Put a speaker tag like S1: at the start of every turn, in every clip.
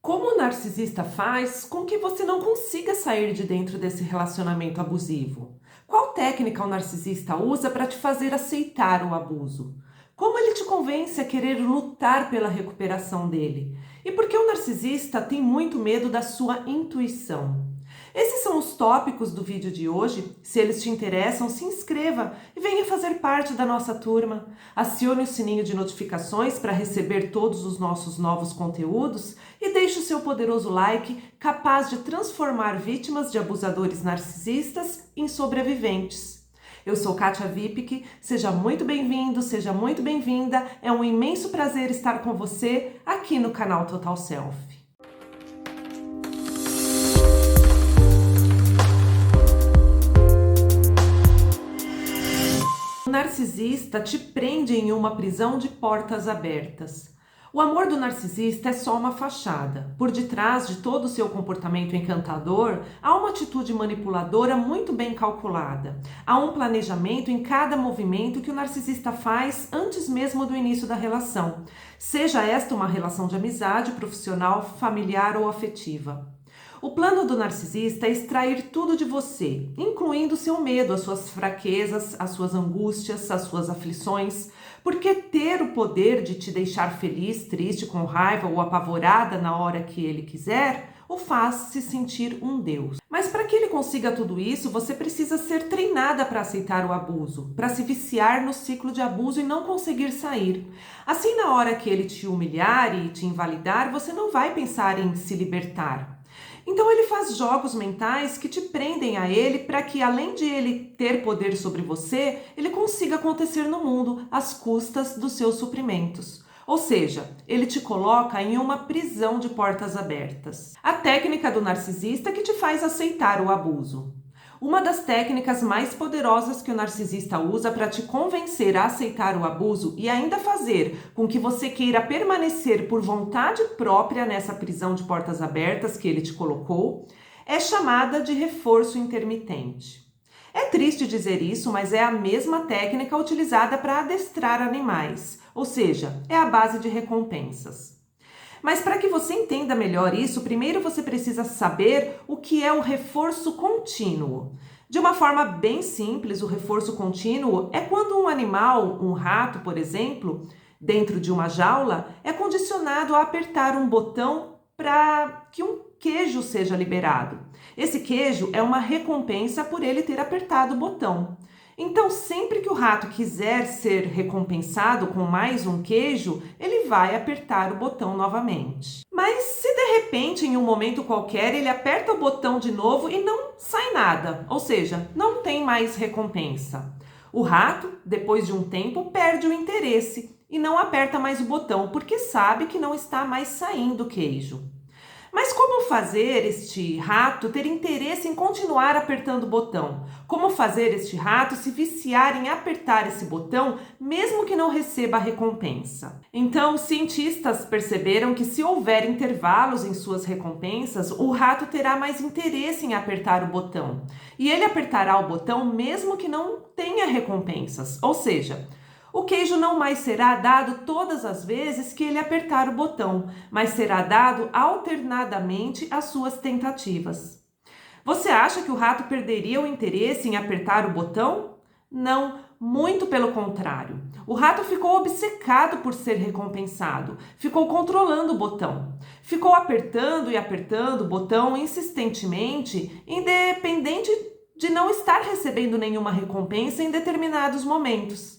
S1: Como o narcisista faz com que você não consiga sair de dentro desse relacionamento abusivo? Qual técnica o narcisista usa para te fazer aceitar o abuso? Como ele te convence a querer lutar pela recuperação dele? E por que o narcisista tem muito medo da sua intuição? Esses são os tópicos do vídeo de hoje. Se eles te interessam, se inscreva e venha fazer parte da nossa turma. Acione o sininho de notificações para receber todos os nossos novos conteúdos e deixe o seu poderoso like capaz de transformar vítimas de abusadores narcisistas em sobreviventes. Eu sou Kátia Vipik, seja muito bem-vindo, seja muito bem-vinda. É um imenso prazer estar com você aqui no canal Total Self. O narcisista te prende em uma prisão de portas abertas. O amor do narcisista é só uma fachada. Por detrás de todo o seu comportamento encantador, há uma atitude manipuladora muito bem calculada. Há um planejamento em cada movimento que o narcisista faz antes mesmo do início da relação. Seja esta uma relação de amizade, profissional, familiar ou afetiva. O plano do narcisista é extrair tudo de você, incluindo seu medo, as suas fraquezas, as suas angústias, as suas aflições, porque ter o poder de te deixar feliz, triste, com raiva ou apavorada na hora que ele quiser, o faz se sentir um deus. Mas para que ele consiga tudo isso, você precisa ser treinada para aceitar o abuso, para se viciar no ciclo de abuso e não conseguir sair. Assim, na hora que ele te humilhar e te invalidar, você não vai pensar em se libertar. Então ele faz jogos mentais que te prendem a ele para que, além de ele ter poder sobre você, ele consiga acontecer no mundo às custas dos seus suprimentos. Ou seja, ele te coloca em uma prisão de portas abertas. A técnica do narcisista que te faz aceitar o abuso. Uma das técnicas mais poderosas que o narcisista usa para te convencer a aceitar o abuso e ainda fazer com que você queira permanecer por vontade própria nessa prisão de portas abertas que ele te colocou é chamada de reforço intermitente. É triste dizer isso, mas é a mesma técnica utilizada para adestrar animais, ou seja, é a base de recompensas. Mas para que você entenda melhor isso, primeiro você precisa saber o que é o reforço contínuo. De uma forma bem simples, o reforço contínuo é quando um animal, um rato, por exemplo, dentro de uma jaula, é condicionado a apertar um botão para que um queijo seja liberado. Esse queijo é uma recompensa por ele ter apertado o botão. Então, sempre que o rato quiser ser recompensado com mais um queijo, ele vai apertar o botão novamente. Mas se de repente, em um momento qualquer, ele aperta o botão de novo e não sai nada, ou seja, não tem mais recompensa. O rato, depois de um tempo, perde o interesse e não aperta mais o botão, porque sabe que não está mais saindo queijo. Mas como fazer este rato ter interesse em continuar apertando o botão? Como fazer este rato se viciar em apertar esse botão, mesmo que não receba a recompensa? Então, os cientistas perceberam que se houver intervalos em suas recompensas, o rato terá mais interesse em apertar o botão. E ele apertará o botão mesmo que não tenha recompensas, ou seja, o queijo não mais será dado todas as vezes que ele apertar o botão, mas será dado alternadamente às suas tentativas. Você acha que o rato perderia o interesse em apertar o botão? Não, muito pelo contrário. O rato ficou obcecado por ser recompensado, ficou controlando o botão, ficou apertando e apertando o botão insistentemente, independente de não estar recebendo nenhuma recompensa em determinados momentos.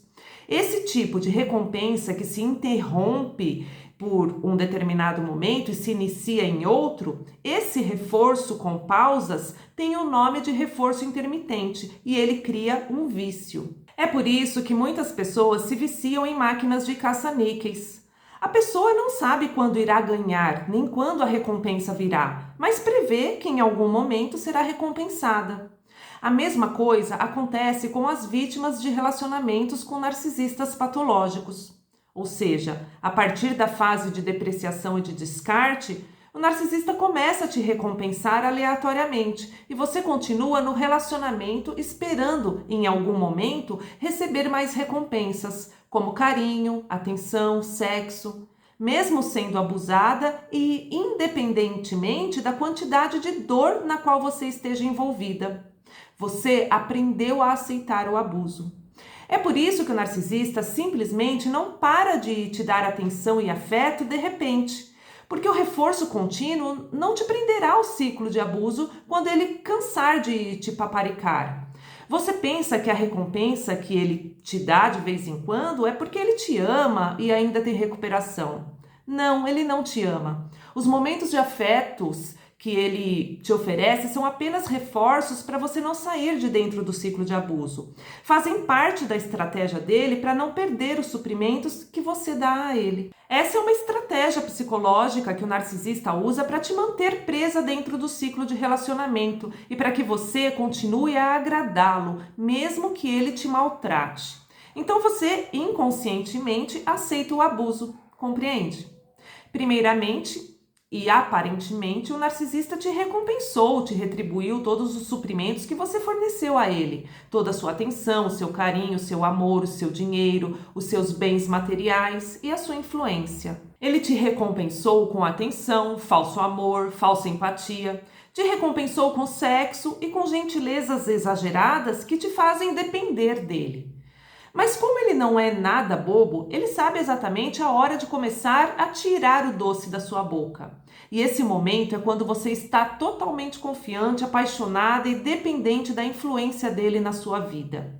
S1: Esse tipo de recompensa que se interrompe por um determinado momento e se inicia em outro, esse reforço com pausas tem o nome de reforço intermitente e ele cria um vício. É por isso que muitas pessoas se viciam em máquinas de caça-níqueis. A pessoa não sabe quando irá ganhar, nem quando a recompensa virá, mas prevê que em algum momento será recompensada. A mesma coisa acontece com as vítimas de relacionamentos com narcisistas patológicos. Ou seja, a partir da fase de depreciação e de descarte, o narcisista começa a te recompensar aleatoriamente e você continua no relacionamento esperando, em algum momento, receber mais recompensas, como carinho, atenção, sexo. mesmo sendo abusada e independentemente da quantidade de dor na qual você esteja envolvida. Você aprendeu a aceitar o abuso. É por isso que o narcisista simplesmente não para de te dar atenção e afeto de repente, porque o reforço contínuo não te prenderá ao ciclo de abuso quando ele cansar de te paparicar. Você pensa que a recompensa que ele te dá de vez em quando é porque ele te ama e ainda tem recuperação. Não, ele não te ama. Os momentos de afetos que ele te oferece são apenas reforços para você não sair de dentro do ciclo de abuso. Fazem parte da estratégia dele para não perder os suprimentos que você dá a ele. Essa é uma estratégia psicológica que o narcisista usa para te manter presa dentro do ciclo de relacionamento e para que você continue a agradá-lo, mesmo que ele te maltrate. Então você inconscientemente aceita o abuso, compreende? Primeiramente, e aparentemente, o narcisista te recompensou, te retribuiu todos os suprimentos que você forneceu a ele. Toda a sua atenção, o seu carinho, o seu amor, o seu dinheiro, os seus bens materiais e a sua influência. Ele te recompensou com atenção, falso amor, falsa empatia. Te recompensou com sexo e com gentilezas exageradas que te fazem depender dele. Mas como ele não é nada bobo, ele sabe exatamente a hora de começar a tirar o doce da sua boca. E esse momento é quando você está totalmente confiante, apaixonada e dependente da influência dele na sua vida.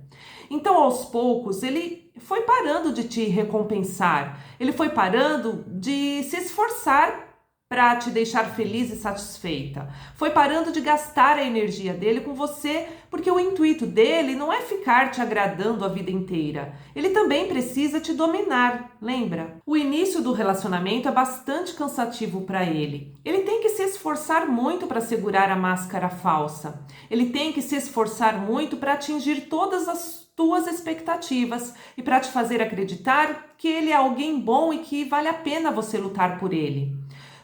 S1: Então, aos poucos, ele foi parando de te recompensar, ele foi parando de se esforçar para te deixar feliz e satisfeita. Foi parando de gastar a energia dele com você, porque o intuito dele não é ficar te agradando a vida inteira. Ele também precisa te dominar, lembra? O início do relacionamento é bastante cansativo para ele. Ele tem que se esforçar muito para segurar a máscara falsa. Ele tem que se esforçar muito para atingir todas as tuas expectativas e para te fazer acreditar que ele é alguém bom e que vale a pena você lutar por ele.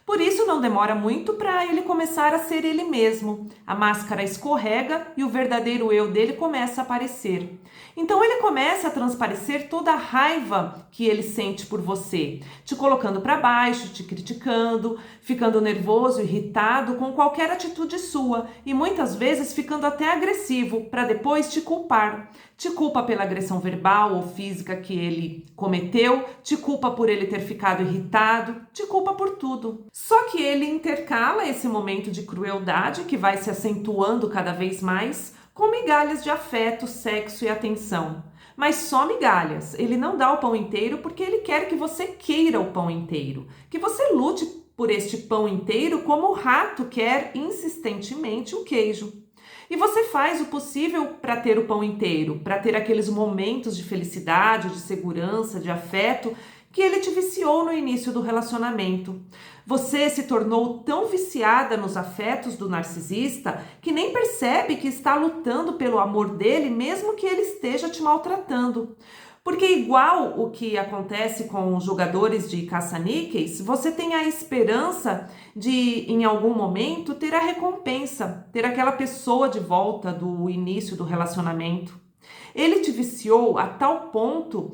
S1: Por isso não demora muito para ele começar a ser ele mesmo. A máscara escorrega e o verdadeiro eu dele começa a aparecer. Então ele começa a transparecer toda a raiva que ele sente por você, te colocando para baixo, te criticando, ficando nervoso, irritado com qualquer atitude sua e muitas vezes ficando até agressivo para depois te culpar. Te culpa pela agressão verbal ou física que ele cometeu, te culpa por ele ter ficado irritado, te culpa por tudo. Só que ele intercala esse momento de crueldade que vai se acentuando cada vez mais com migalhas de afeto, sexo e atenção. Mas só migalhas. Ele não dá o pão inteiro porque ele quer que você queira o pão inteiro, que você lute por este pão inteiro como o rato quer insistentemente o queijo. E você faz o possível para ter o pão inteiro, para ter aqueles momentos de felicidade, de segurança, de afeto que ele te viciou no início do relacionamento. Você se tornou tão viciada nos afetos do narcisista que nem percebe que está lutando pelo amor dele, mesmo que ele esteja te maltratando. Porque igual o que acontece com os jogadores de caça-níqueis, você tem a esperança de, em algum momento, ter a recompensa, ter aquela pessoa de volta do início do relacionamento. Ele te viciou a tal ponto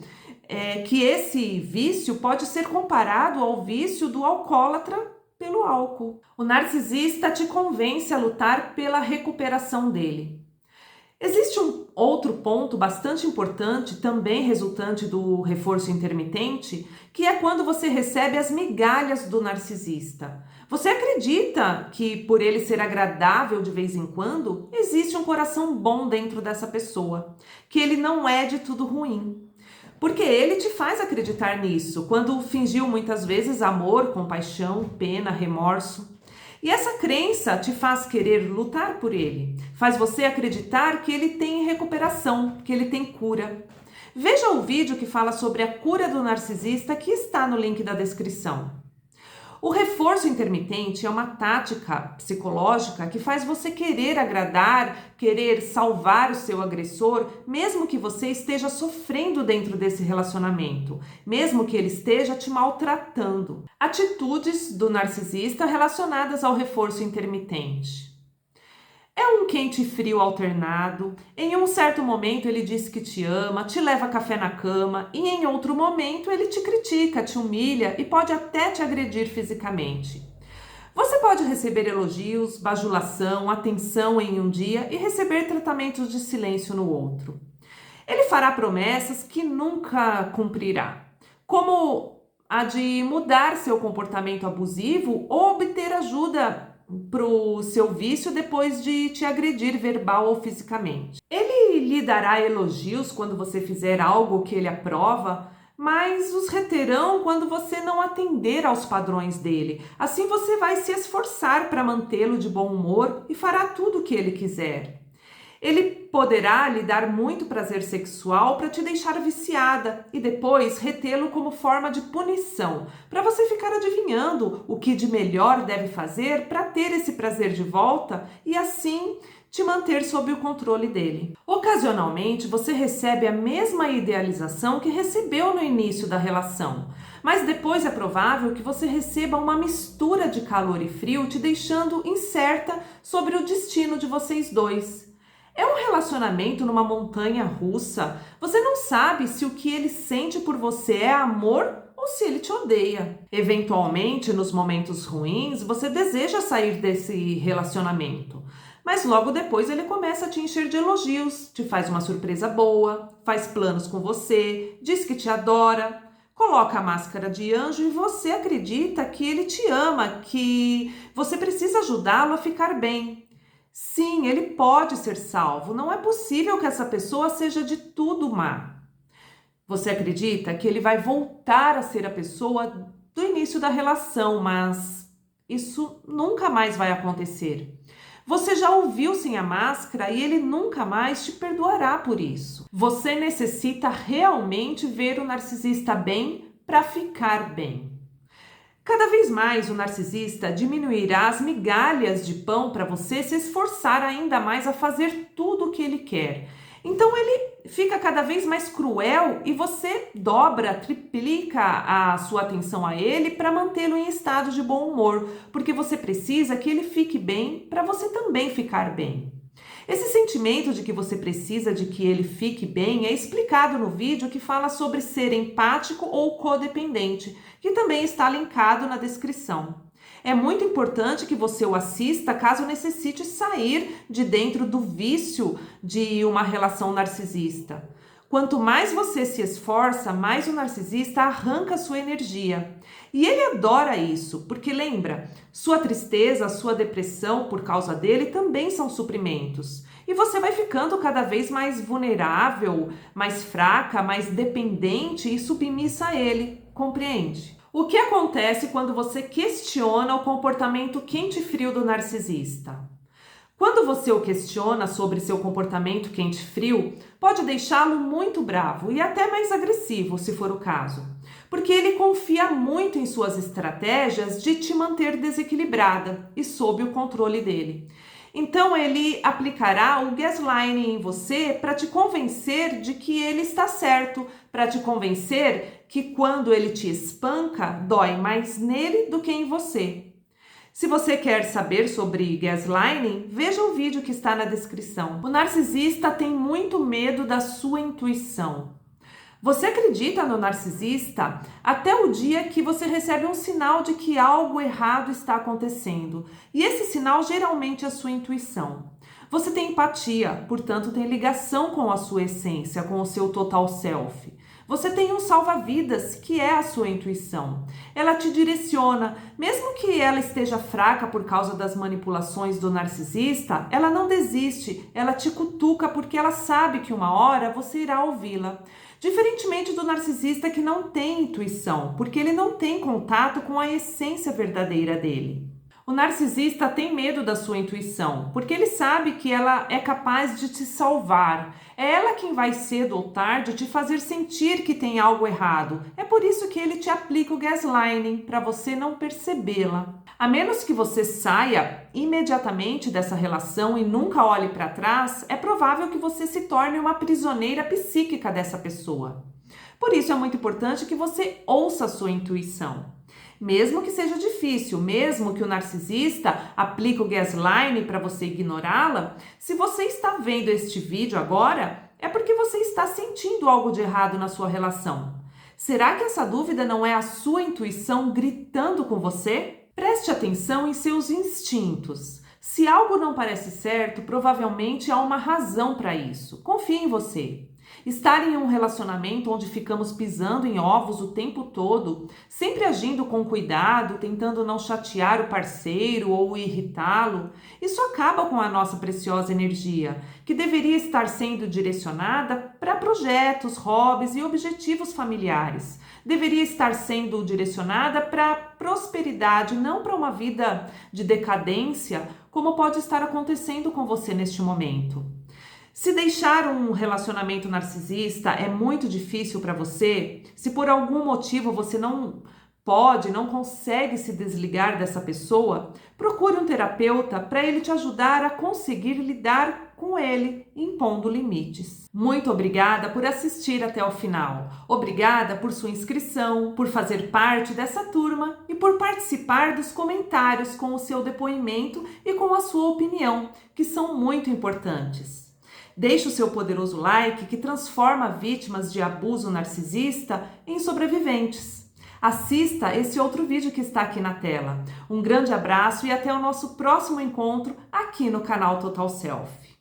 S1: que esse vício pode ser comparado ao vício do alcoólatra pelo álcool. O narcisista te convence a lutar pela recuperação dele. Existe um outro ponto bastante importante, também resultante do reforço intermitente, que é quando você recebe as migalhas do narcisista. Você acredita que por ele ser agradável de vez em quando, existe um coração bom dentro dessa pessoa, que ele não é de tudo ruim. Porque ele te faz acreditar nisso, quando fingiu muitas vezes amor, compaixão, pena, remorso. E essa crença te faz querer lutar por ele, faz você acreditar que ele tem recuperação, que ele tem cura. Veja o vídeo que fala sobre a cura do narcisista que está no link da descrição. O reforço intermitente é uma tática psicológica que faz você querer agradar, querer salvar o seu agressor, mesmo que você esteja sofrendo dentro desse relacionamento, mesmo que ele esteja te maltratando. Atitudes do narcisista relacionadas ao reforço intermitente. É um quente e frio alternado. Em um certo momento ele diz que te ama, te leva café na cama, e em outro momento ele te critica, te humilha e pode até te agredir fisicamente. Você pode receber elogios, bajulação, atenção em um dia e receber tratamentos de silêncio no outro. Ele fará promessas que nunca cumprirá, como a de mudar seu comportamento abusivo ou obter ajuda para o seu vício depois de te agredir verbal ou fisicamente. Ele lhe dará elogios quando você fizer algo que ele aprova, mas os reterão quando você não atender aos padrões dele. Assim você vai se esforçar para mantê-lo de bom humor e fará tudo o que ele quiser. Ele poderá lhe dar muito prazer sexual para te deixar viciada e depois retê-lo como forma de punição, para você ficar adivinhando o que de melhor deve fazer para ter esse prazer de volta e assim te manter sob o controle dele. Ocasionalmente, você recebe a mesma idealização que recebeu no início da relação, mas depois é provável que você receba uma mistura de calor e frio, te deixando incerta sobre o destino de vocês dois. É um relacionamento numa montanha russa. Você não sabe se o que ele sente por você é amor ou se ele te odeia. Eventualmente, nos momentos ruins, você deseja sair desse relacionamento. Mas logo depois ele começa a te encher de elogios, te faz uma surpresa boa, faz planos com você, diz que te adora, coloca a máscara de anjo e você acredita que ele te ama, que você precisa ajudá-lo a ficar bem. Sim, ele pode ser salvo. Não é possível que essa pessoa seja de tudo má. Você acredita que ele vai voltar a ser a pessoa do início da relação, mas isso nunca mais vai acontecer. Você já ouviu sem a máscara e ele nunca mais te perdoará por isso. Você necessita realmente ver o narcisista bem para ficar bem. Cada vez mais o narcisista diminuirá as migalhas de pão para você se esforçar ainda mais a fazer tudo o que ele quer. Então ele fica cada vez mais cruel e você dobra, triplica a sua atenção a ele para mantê-lo em estado de bom humor, porque você precisa que ele fique bem para você também ficar bem. Esse sentimento de que você precisa de que ele fique bem é explicado no vídeo que fala sobre ser empático ou codependente, que também está linkado na descrição. É muito importante que você o assista caso necessite sair de dentro do vício de uma relação narcisista. Quanto mais você se esforça, mais o narcisista arranca sua energia. E ele adora isso, porque lembra, sua tristeza, sua depressão por causa dele também são suprimentos. E você vai ficando cada vez mais vulnerável, mais fraca, mais dependente e submissa a ele, compreende? O que acontece quando você questiona o comportamento quente e frio do narcisista? Quando você o questiona sobre seu comportamento quente-frio, pode deixá-lo muito bravo e até mais agressivo, se for o caso, porque ele confia muito em suas estratégias de te manter desequilibrada e sob o controle dele. Então ele aplicará o gaslighting em você para te convencer de que ele está certo, para te convencer que quando ele te espanca, dói mais nele do que em você. Se você quer saber sobre gaslighting, veja o vídeo que está na descrição. O narcisista tem muito medo da sua intuição. Você acredita no narcisista até o dia que você recebe um sinal de que algo errado está acontecendo. E esse sinal geralmente é a sua intuição. Você tem empatia, portanto tem ligação com a sua essência, com o seu total self. Você tem um salva-vidas, que é a sua intuição. Ela te direciona, mesmo que ela esteja fraca por causa das manipulações do narcisista, ela não desiste, ela te cutuca porque ela sabe que uma hora você irá ouvi-la. Diferentemente do narcisista que não tem intuição, porque ele não tem contato com a essência verdadeira dele. O narcisista tem medo da sua intuição, porque ele sabe que ela é capaz de te salvar. É ela quem vai cedo ou tarde te fazer sentir que tem algo errado. É por isso que ele te aplica o gaslighting, para você não percebê-la. A menos que você saia imediatamente dessa relação e nunca olhe para trás, é provável que você se torne uma prisioneira psíquica dessa pessoa. Por isso é muito importante que você ouça a sua intuição. Mesmo que seja difícil, mesmo que o narcisista aplique o gaslighting para você ignorá-la, se você está vendo este vídeo agora, é porque você está sentindo algo de errado na sua relação. Será que essa dúvida não é a sua intuição gritando com você? Preste atenção em seus instintos. Se algo não parece certo, provavelmente há uma razão para isso. Confie em você. Estar em um relacionamento onde ficamos pisando em ovos o tempo todo, sempre agindo com cuidado, tentando não chatear o parceiro ou irritá-lo, isso acaba com a nossa preciosa energia, que deveria estar sendo direcionada para projetos, hobbies e objetivos familiares. Deveria estar sendo direcionada para prosperidade, não para uma vida de decadência, como pode estar acontecendo com você neste momento. Se deixar um relacionamento narcisista é muito difícil para você, se por algum motivo você não consegue se desligar dessa pessoa, procure um terapeuta para ele te ajudar a conseguir lidar com ele, impondo limites. Muito obrigada por assistir até o final. Obrigada por sua inscrição, por fazer parte dessa turma e por participar dos comentários com o seu depoimento e com a sua opinião, que são muito importantes. Deixe o seu poderoso like que transforma vítimas de abuso narcisista em sobreviventes. Assista esse outro vídeo que está aqui na tela. Um grande abraço e até o nosso próximo encontro aqui no canal Total Self.